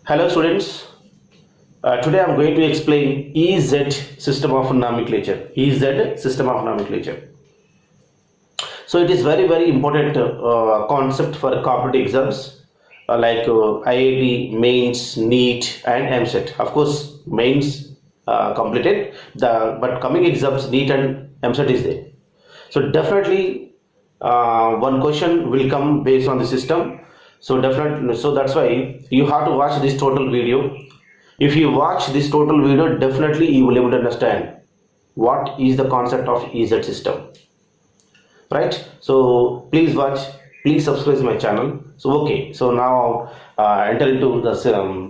Hello students, today I am going to explain EZ system of nomenclature. EZ system of nomenclature. So it is very important concept for competitive exams like IIT, mains, NEET and EAMCET. Of course mains completed, but coming exams NEET and EAMCET is there. So definitely one question will come based on the system. So definitely, so that's why you have to watch this total video. If you watch this total video, definitely you will be able to understand what is the concept of EZ system, right? So please watch, please subscribe to my channel. So okay, so now enter into the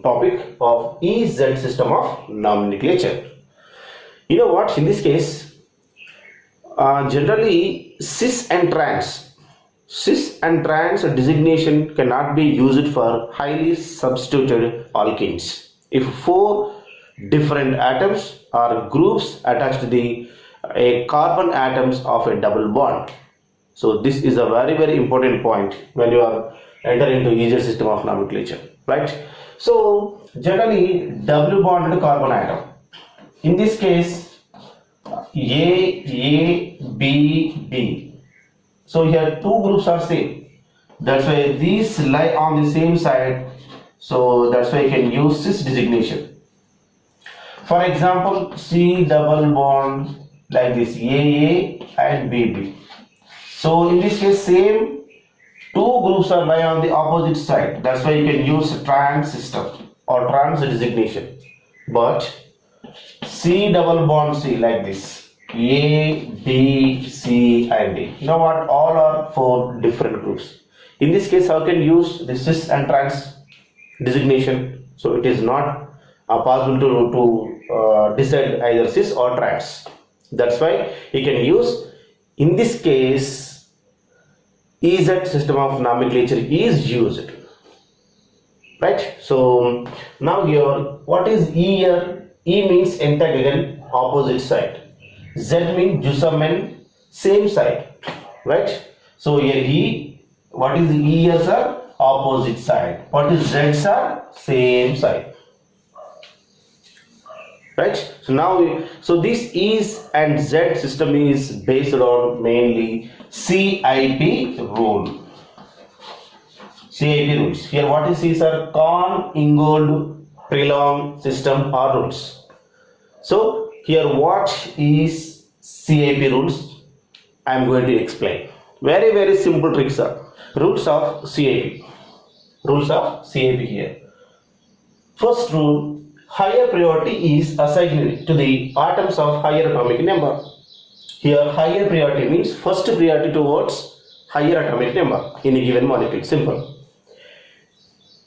topic of EZ system of nomenclature. You know what, in this case generally cis and trans designation cannot be used for highly substituted alkenes if four different atoms or groups attached to the carbon atoms of a double bond. So this is a very important point when you are entering into EZ system of nomenclature, right? So generally double bonded carbon atom, in this case A, B, B. So here two groups are same. That's why these lie on the same side. So that's why you can use cis designation. For example, C double bond like this, AA and BB. So in this case, same two groups are lie on the opposite side. That's why you can use trans system or trans designation. But C double bond C like this. A, B, C and D. You know what? All are four different groups. In this case, how can you use the cis and trans designation? So it is not possible to decide either cis or trans. That's why you can use, in this case, EZ system of nomenclature is used. Right? So now here, what is E here? E means antagon, opposite side. Z means Jusamen, same side, right? So here E, what is E here, sir? Opposite side. What is Z, sir? Same side, right? So now, so this is and Z system is based on mainly CIP rule. CIP rules. Here, what is C, sir? Con, Ingold, Prelong system or rules. So here what is CIP rules? I am going to explain. Very simple tricks are rules of CIP. Rules of CIP here. First rule, higher priority is assigned to the atoms of higher atomic number. Here higher priority means first priority towards higher atomic number in a given molecule. Simple.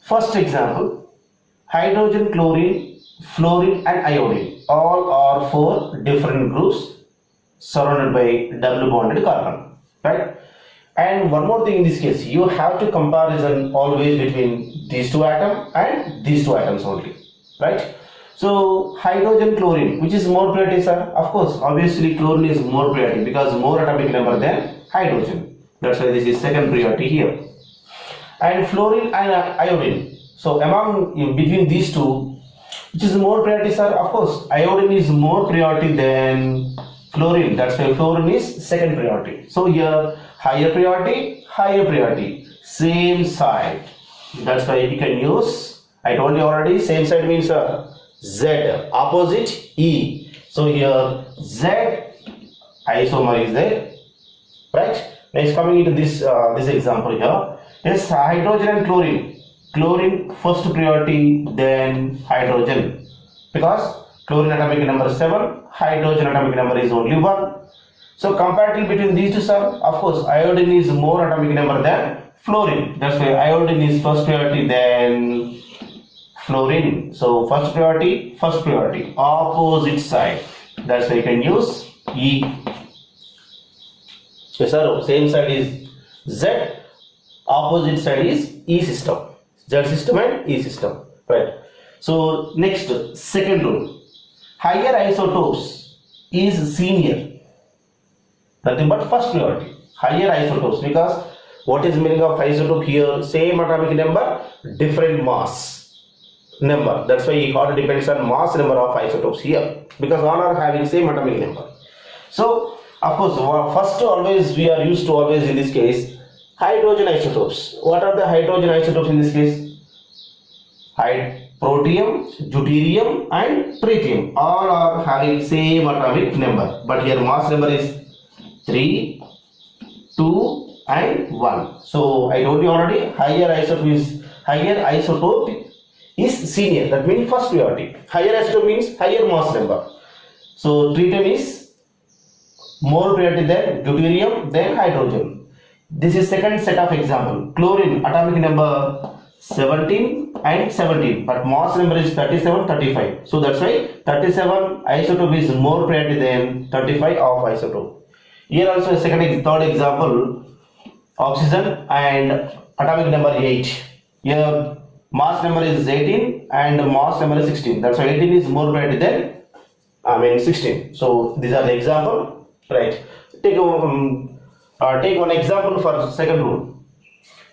First example, hydrogen, chlorine, fluorine and iodine. All are four different groups surrounded by double bonded carbon, right? And one more thing in this case, you have to comparison always between these two atoms and these two atoms only, right? So hydrogen, chlorine, which is more priority, sir? Of course, obviously chlorine is more priority because more atomic number than hydrogen. That's why this is second priority here. And fluorine and iodine. So among between these two, which is more priority, sir? Of course, iodine is more priority than fluorine. That's why fluorine is second priority. So here, higher priority, same side. That's why you can use, I told you already, same side means Z, opposite E. So here, Z isomer is there, right? Next, coming into this this example here, yes, hydrogen and chlorine. Chlorine first priority, then hydrogen, because chlorine atomic number 7, hydrogen atomic number is only 1. So comparative between these two, sir, of course iodine is more atomic number than fluorine. That's why iodine is first priority, then fluorine. So first priority, opposite side. That's why you can use E. Yes, sir, same side is Z, opposite side is E system. Z system and E system, right? So next, second rule, higher isotopes is senior, nothing but first priority, higher isotopes, because what is meaning of isotope here? Same atomic number, different mass. number. That's why it all depends on mass number of isotopes here, because all are having same atomic number. So of course, first always we are used to always in this case hydrogen isotopes. What are the hydrogen isotopes in this case? Protium, deuterium and tritium, all are having same atomic number, but here mass number is 3, 2 and 1. So I told you already, higher isotope is senior, that means first priority. Higher isotope means higher mass number. So tritium is more priority than deuterium, then hydrogen. This is second set of example. Chlorine, atomic number 17 and 17, but mass number is 37, 35. So that's why 37 isotope is more priority than 35 of isotope. Here also a third example, oxygen and atomic number 8. Here mass number is 18 and mass number is 16. That's why 18 is more priority than 16. So these are the example, right? Take one example for second rule.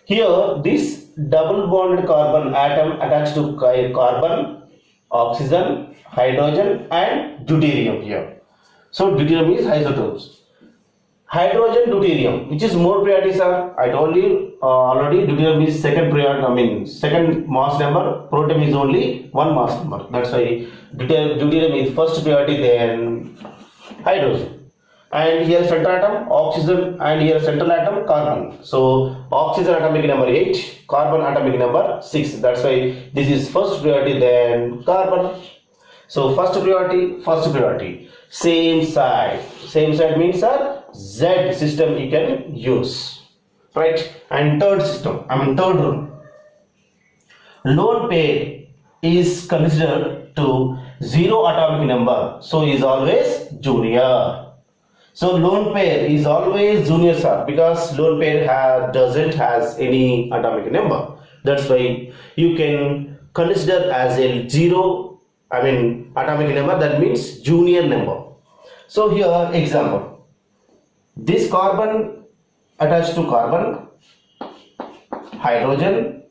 Here this double bonded carbon atom attached to carbon, oxygen, hydrogen and deuterium here. So deuterium is isotopes. Hydrogen, deuterium, which is more priority, sir? I told you already, deuterium is second priority, second mass number, protium is only one mass number. That's why deuterium is first priority than hydrogen. And here central atom oxygen and here central atom carbon. So oxygen atomic number 8, carbon atomic number 6. That's why this is first priority than carbon. So first priority. Same side means Z system you can use, right? And third rule. Lone pair is considered to 0 atomic number, so is always junior. So lone pair is always junior, sir, because lone pair doesn't has any atomic number. That's why you can consider as a 0 atomic number, that means junior number. So here example, this carbon attached to carbon, hydrogen,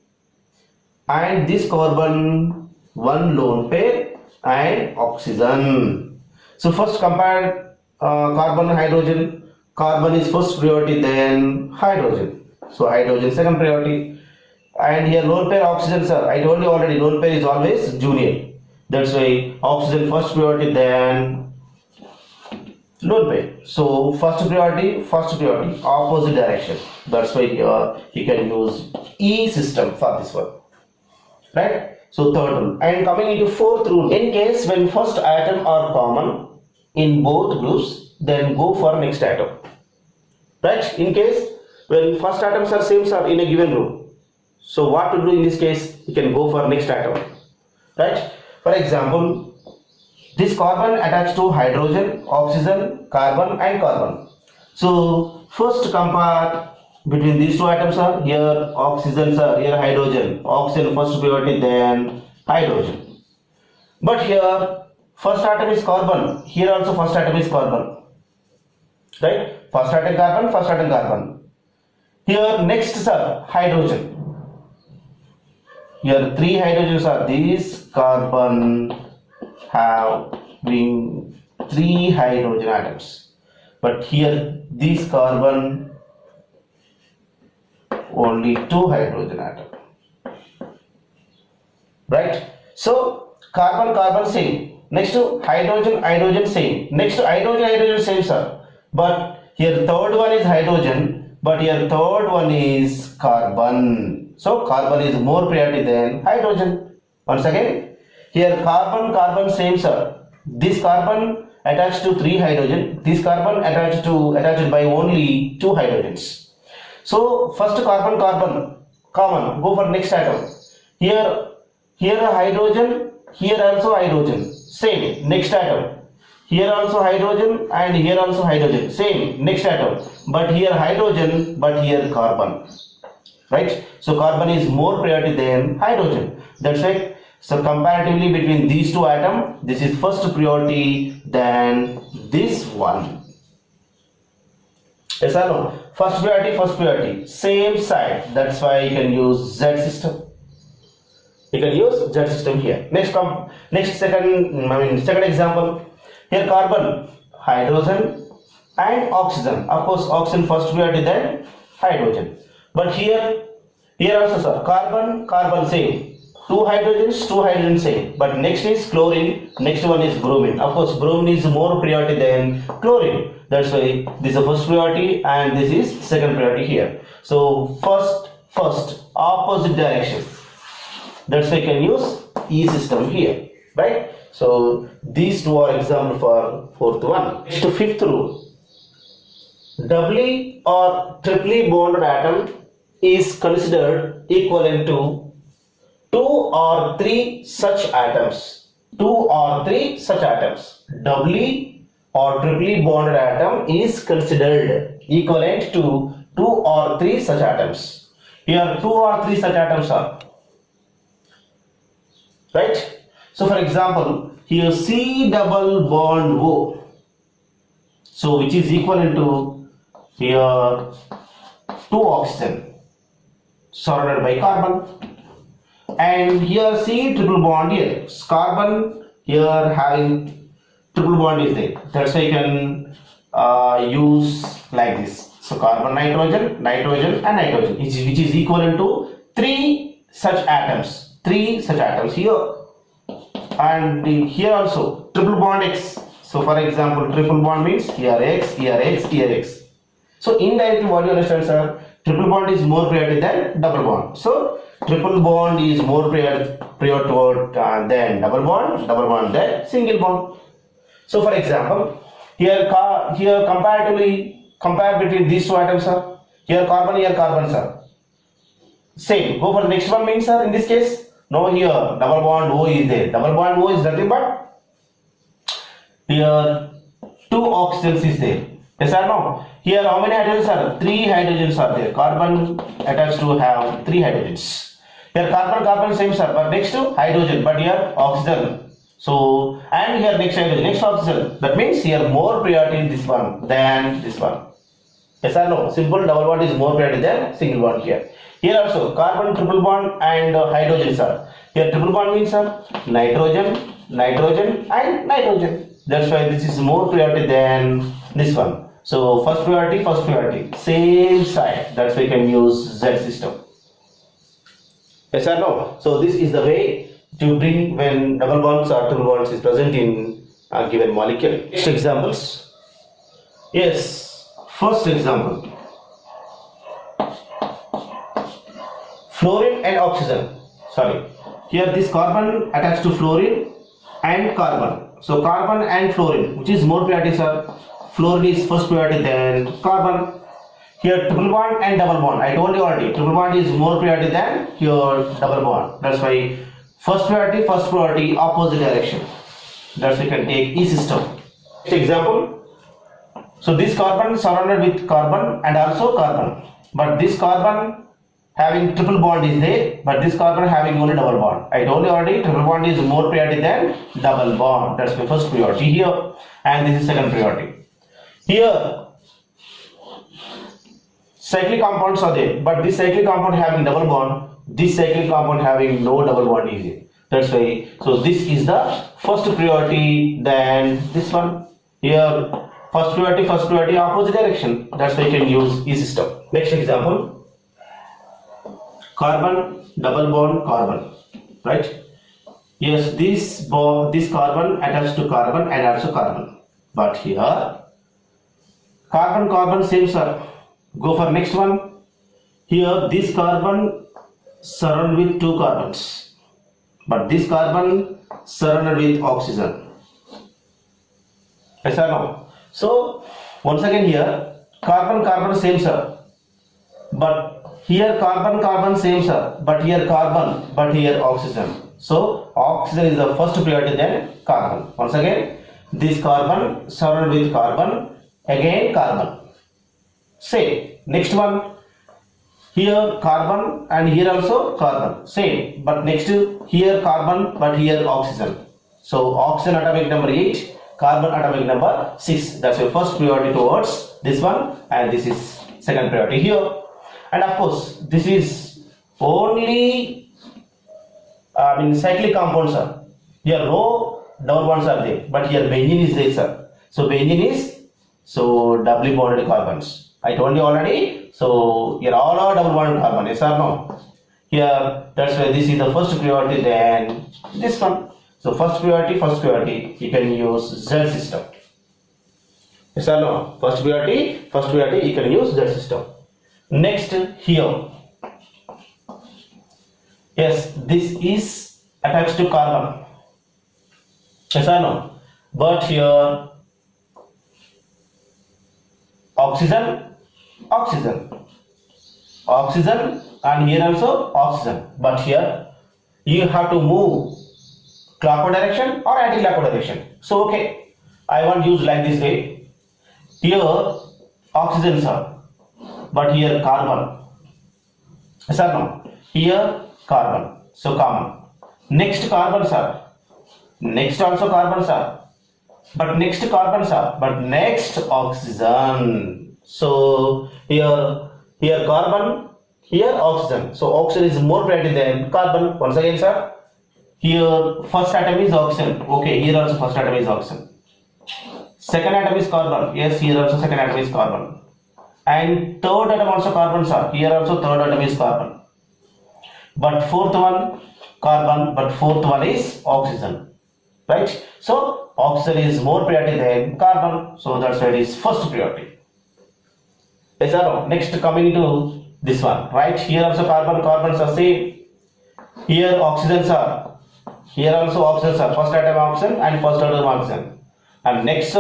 and this carbon one lone pair and oxygen. So first compare carbon hydrogen. Carbon is first priority than hydrogen, so hydrogen second priority. And here lone pair oxygen, sir, I told you already, lone pair is always junior. That's why oxygen first priority than lone pair. So first priority, opposite direction. That's why you can use E system for this one, right? So third rule. And coming into fourth rule, in case when first atom are common in both groups, then go for next atom, right? In case when first atoms are same, sir, in a given group, so what to do in this case? You can go for next atom, right? For example, this carbon attached to hydrogen, oxygen, carbon and carbon. So first compare between these two atoms, are here oxygen, sir, here hydrogen. Oxygen first priority than hydrogen. But here first atom is carbon, here also first atom is carbon, right? First atom carbon. Here next, sir, hydrogen. Here 3 hydrogens are these carbon having 3 hydrogen atoms, but here this carbon only 2 hydrogen atom, right? So carbon same. Next to hydrogen same. Next to hydrogen same, sir. But here third one is hydrogen, but here third one is carbon. So carbon is more priority than hydrogen. Once again, here carbon same, sir. This carbon attached to 3 hydrogen. This carbon attached by only 2 hydrogens. So first carbon common. Go for next atom. Here hydrogen. Here also hydrogen. Same, next atom. Here also hydrogen and here also hydrogen. Same, next atom. But here hydrogen, but here carbon. Right? So carbon is more priority than hydrogen. That's why, so comparatively between these two atoms, this is first priority than this one. Yes or no? First priority, same side. That's why you can use Z system. You can use Z system here. Second example. Here carbon, hydrogen and oxygen. Of course, oxygen first priority, then hydrogen. But here also sir, carbon same. Two hydrogens same. But next is chlorine, next one is bromine. Of course, bromine is more priority than chlorine. That's why this is the first priority and this is second priority here. So first opposite direction. That's why you can use E system here, right? So these two are example for fourth one. Next to fifth rule. Doubly or triply bonded atom is considered equivalent to 2 or 3 such atoms. 2 or 3 such atoms. Doubly or triply bonded atom is considered equivalent to 2 or 3 such atoms. Here 2 or 3 such atoms are. Right? So for example, here C double bond O. So which is equivalent to here 2 oxygen surrounded by carbon. And here C triple bond here. Carbon here having triple bond is there. That's why you can use like this. So carbon, nitrogen and nitrogen, which is equivalent to 3 such atoms. 3 such atoms here. And here also triple bond X. So for example, triple bond means here X, here X, here X. So indirectly what you understand, sir? Triple bond is more priority than double bond. So triple bond is more prior toward than double bond than single bond. So for example, here compare between these two atoms, sir. Here carbon, sir. Same. Go for the next one means, sir, in this case. No, here double bond O is there. Double bond O is nothing but here 2 oxygens is there. Yes or no? Here how many hydrogens are? 3 hydrogens are there. Carbon attached to have 3 hydrogens. Here carbon same, sir, but next to hydrogen, but here oxygen. So and here next hydrogen, next oxygen. That means here more priority in this one than this one. Yes or no? Simple double bond is more priority than single bond here. Here also carbon triple bond and hydrogen, sir. Here triple bond means, sir, nitrogen and nitrogen. That's why this is more priority than this one. So first priority, same side. That's why you can use Z system. Yes or no? So this is the way to bring when double bonds or triple bonds is present in a given molecule. Next examples. Yes, first example. Fluorine and oxygen. Sorry. Here this carbon attached to fluorine and carbon. So carbon and fluorine, which is more priority, sir? Fluorine is first priority than carbon. Here triple bond and double bond. I told you already, triple bond is more priority than here double bond. That's why first priority, opposite direction. That's why you can take E system. Next example. So this carbon surrounded with carbon and also carbon. But this carbon having triple bond is there, but this carbon having only double bond. I told you already, triple bond is more priority than double bond. That's my first priority here, and this is second priority. Here, cyclic compounds are there, but this cyclic compound having double bond, this cyclic compound having no double bond is there. That's why, so this is the first priority than this one. Here, first priority, opposite direction. That's why you can use E system. Next example. Carbon, double bond, carbon, right? Yes, this carbon attached to carbon and also carbon. But here, carbon, same, sir. Go for next one. Here, this carbon surrounded with 2 carbons. But this carbon surrounded with oxygen. Yes or no? So, once again here, carbon, same, sir. But here carbon same, sir, but here carbon, but here oxygen. So oxygen is the first priority than carbon. Once again, this carbon surrounded with carbon, again carbon. Same. Next one, here carbon and here also carbon. Same, but next to here carbon, but here oxygen. So oxygen atomic number 8, carbon atomic number 6. That's your first priority towards this one, and this is second priority here. And of course, this is only cyclic compounds are. Here row double bonds are there, but here benzene is there, sir. So benzene is doubly bonded carbons. I told you already. So here all are double bonded carbon. Yes or no? Here that's why this is the first priority. Then this one. So first priority. You can use Z system. Yes or no? First priority. You can use Z system. Next here. Yes, this is attached to carbon. Yes or no? But here oxygen, and here also oxygen. But here you have to move clockwise direction or anti-clockwise direction. So okay, I want to use like this way. Here oxygen, sir, but here carbon. Yes or no? Here carbon, so common. Next carbon, sir. Next also carbon, sir. But next carbon, sir. But next oxygen. So here carbon, here oxygen. So oxygen is more priority than carbon. Once again, sir. Here first atom is oxygen. Okay, here also first atom is oxygen. Second atom is carbon. Yes, here also second atom is carbon. And third atom also carbon, sir. Here also third atom is carbon. But fourth one carbon, but fourth one is oxygen. Right? So oxygen is more priority than carbon. So that's why it is first priority. Yes or no? Next coming to this one. Right? Here also carbons are same. Here oxygens are. Here also oxygens are. First atom oxygen and first atom oxygen. And next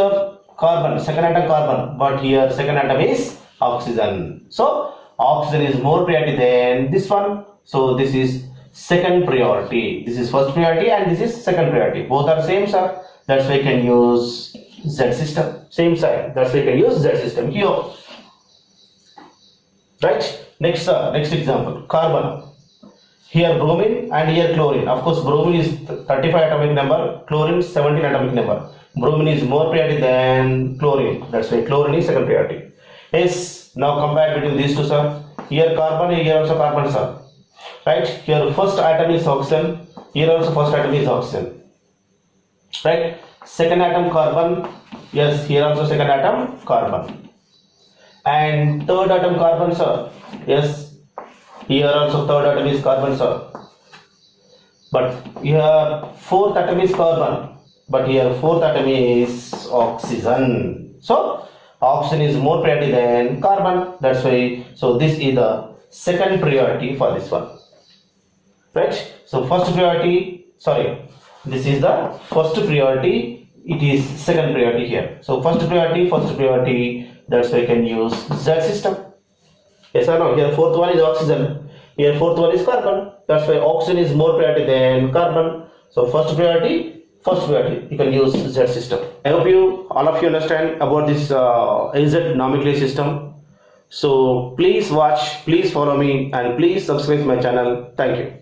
carbon, second atom carbon. But here second atom is oxygen. So oxygen is more priority than this one. So this is second priority. This is first priority and this is second priority. Both are same, sir. That's why you can use Z system. Same side. That's why you can use Z system here. Right? Next, sir. Next example. Carbon. Here bromine and here chlorine. Of course, bromine is 35 atomic number. Chlorine 17 atomic number. Bromine is more priority than chlorine. That's why chlorine is second priority. Yes. Now compare between these two, sir. Here carbon. Here also carbon, sir. Right, here first atom is oxygen, here also first atom is oxygen. Right, second atom carbon, yes, here also second atom carbon. And third atom carbon, sir. Yes, here also third atom is carbon, sir. But here fourth atom is carbon, but here fourth atom is oxygen. So oxygen is more priority than carbon. That's why. So this is the second priority for this one. Right, so first priority, sorry, this is the first priority, it is second priority here. So first priority, that's why you can use Z system. Yes or no? Here fourth one is oxygen, here fourth one is carbon. That's why oxygen is more priority than carbon. So first priority, you can use Z system. I hope all of you understand about this AZ nomenclature system. So please watch, please follow me, and please subscribe my channel. Thank you.